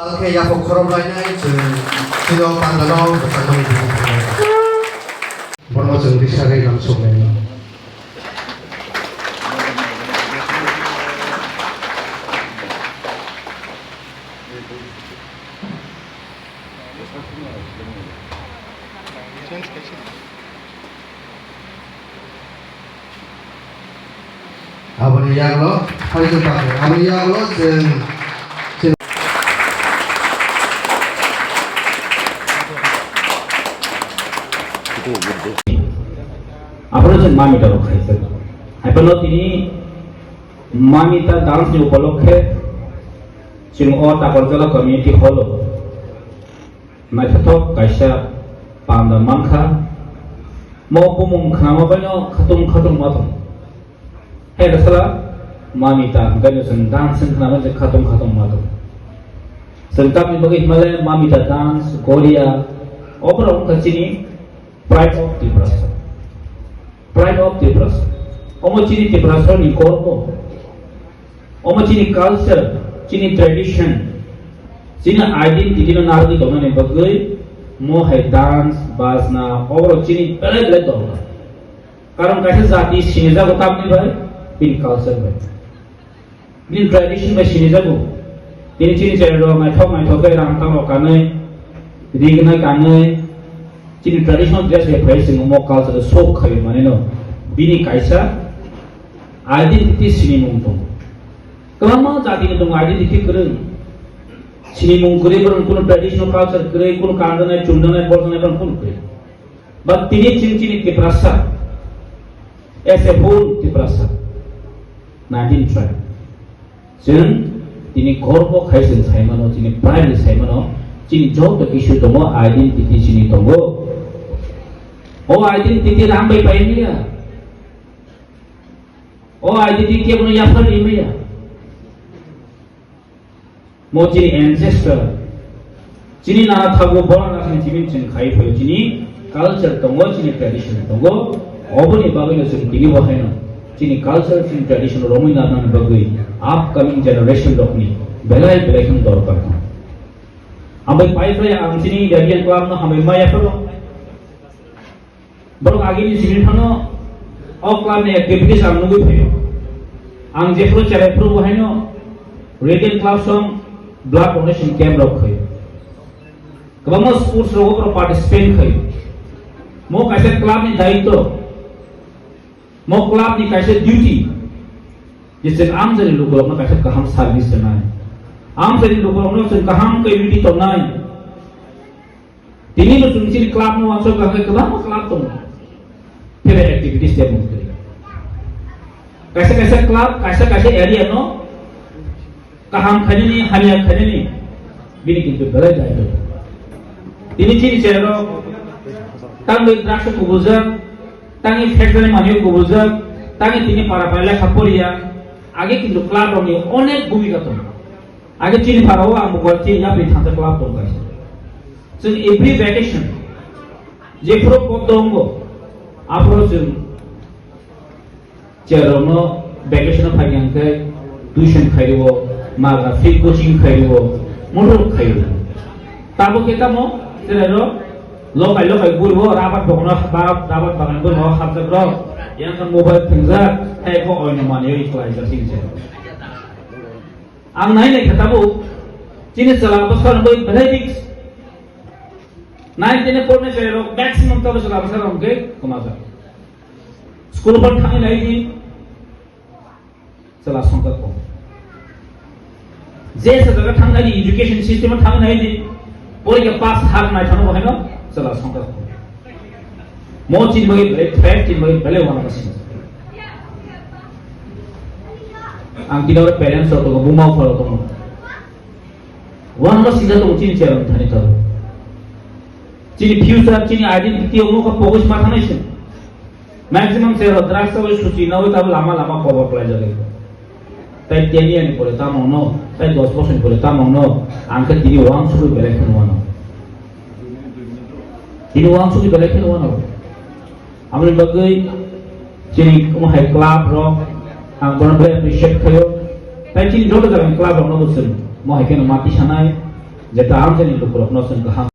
Oke, ya pokok lainnya itu tidak pandang bukan itu. Baru jeng disari langsung ini. Abang yang lo, hari itu pakai. Abang yang lo jeng আপনারা মামিটা রক্ষাইছেন এখন তিনি মামিটা dance উপলক্ষে সিংহ টাকরজলা community hall নাইথাথক কাইসা পান্দা মানখা মপুমুং খামাবাইনো Khatum Khatum মাতুম হে রাসলা मामिता गनो जों dance खालामो जों खातम खातम मादो जों ताबनि बगै हिमालय मामिता डांस कोरिया ओपराव कचिनि pride of Tripura pride of Tripura ओमो चिनि त्रिपुरा नि कोरको ओमो चिनि कल्चर चिनि ट्रेडिशन चिनि आइडेंटिटी न नारगि दंने बगै मो है डांस बाजना ओपराव चिनि बेले बेले दं कारण कासे जाति सिनिजा गतामनि भाई बिन कल्चर भाई बिन ट्रेडिशन में सिनिजा गो तिनि चिनि जेरो माइथक के रांतांग कानै रिगना कानै चिनि ट्रेडिशनल ड्रेस के प्राइस जों मो कल्चर सोक खै माने न बिनि काइसा आइडेंटिटी सिनि मुं दं गोबां जातिनि दं आइडेंटिटी गोरों सिनि मुं गोरै बरं कुन ट्रेडिशनल कल्चर गोरै कुन कान्दनाय चुन्दनाय बरनाय बरं कुन गोरै बट तिनि चिनि Tripura as a whole Tripura 19 tribe जों तिनि गर्व खाइसन साइमानो तिनि प्राइड साइमानो चिनि जत इशू दङ आइडेंटिटी चिनि दङ ओ आइडेंटिटी रामबाय पाइमिया ओ आइडेंटिटी केबनो याफर निमिया मो चिनि एंसेस्टर चिनि ना थागो बना चिनि चिमिन चिन खाइ फयो चिनि कल्चर दङ चिनि ट्रेडिशन दङ ओबनि बागैनो जों तिनि बहायनो चिनि कल्चर चिनि ट्रेडिशन रोमिना नान बगै अपकमिंग जनरेशन दखनि बेलाय बेलायखन दरकार आबै पाइफ्राय आं चिनि डेडियन क्लाबनो हामै मायाफोर बर आगिनि सिबिनफानो अ क्लाबनि एक्टिविटीज आं नुगै फयो आं जेफोर चेलेफोर बहायनो रेडियन क्लाब सम ब्लाड डोनेशन कैम्प रखै गोबां स्पोर्ट्स रगोफोर पार्टिसिपेट खै मो कासे क्लाबनि दायित्व मो क्लाबनि कासे ड्यूटी जिसे आम जनि लोगोनो कासे गाहाम सर्विस देनाय आम जनि लोगोनो जों गाहाम कम्युनिटी तनाय दिनै जोंनि क्लाब नो आंसो गाहाय गोबां क्लाब दं फेरे एक्टिविटीज दे मुंखै कासे क्लाब कासे एरिया नो गाहाम खानिनि हानिया खानिनि बिनि किन्तु बेलाय जायो दिनै चिनि जेरो तांबै द्राक्ष को बुझा तांनि फैक्टरी मानियो को बुझा तांनि तिनि पारा पाइला खापरिया आगे किन्तु क्लाब नि अनेक भूमिका दं आगे चिनि पाराव आं गलति या बे थांता क्लाब दं गाइस जों एभ्री वेकेशन जेफोर पद दंगो आफोर जों जेरावनो वेकेशन फाइयांखै ट्यूशन खाइबो मागा फ्री कोचिंग खाइबो मदर खाइबो ताबो केतामो जेराव लोकाय गुरबो राबात दंना राबात बागानबो न खाबजग्र यांखा मोबाइल थिंजा थाइखो अयनो मानियो इक्वलाइजार सिंजे आं नायनाय खोथाबो चिनि चलाबो सरबै बेलायदिक्स नाइन दिने पढ़ने से लोग मैक्सिमम तब चला बसर होंगे कमाजा स्कूल पर ठाने नहीं दी चला संकट को जैसे जगह ठाने नहीं एजुकेशन सिस्टम में ठाने नहीं दी पूरे के पास हाथ नहीं ठाने वो है ना चला संकट को मौत चीज बगी थ्रेट चीज बगी पहले वाला बस आंटी लोग पेरेंट्स होते हैं बुमाओ फलो तो वहाँ हम सीधा तो उचित चेहरा उठाने तो चिनि फ्यूचर चिनि आइडेंटिटी ओमो फोकस मा थानायसिन मैक्सिमम से द्राक्ष वे सुचि नवे ताब लामा कवर प्लाय जाले ताइ तेनि आनि परे तामनो ताइ 10% परे तामनो आंखा तिनि वां सुबि बेलेखन वानो तिनि वां सुबि बेलेखन वानो आमनि बगै चिनि हाइ क्लाब रो आं बरन बे एप्रिशिएट खयो ताइ चिनि जतो जागोन क्लाब रो नबोसोन म हाइकेन माति सानाय Jeta am jeni ko pro no sen ka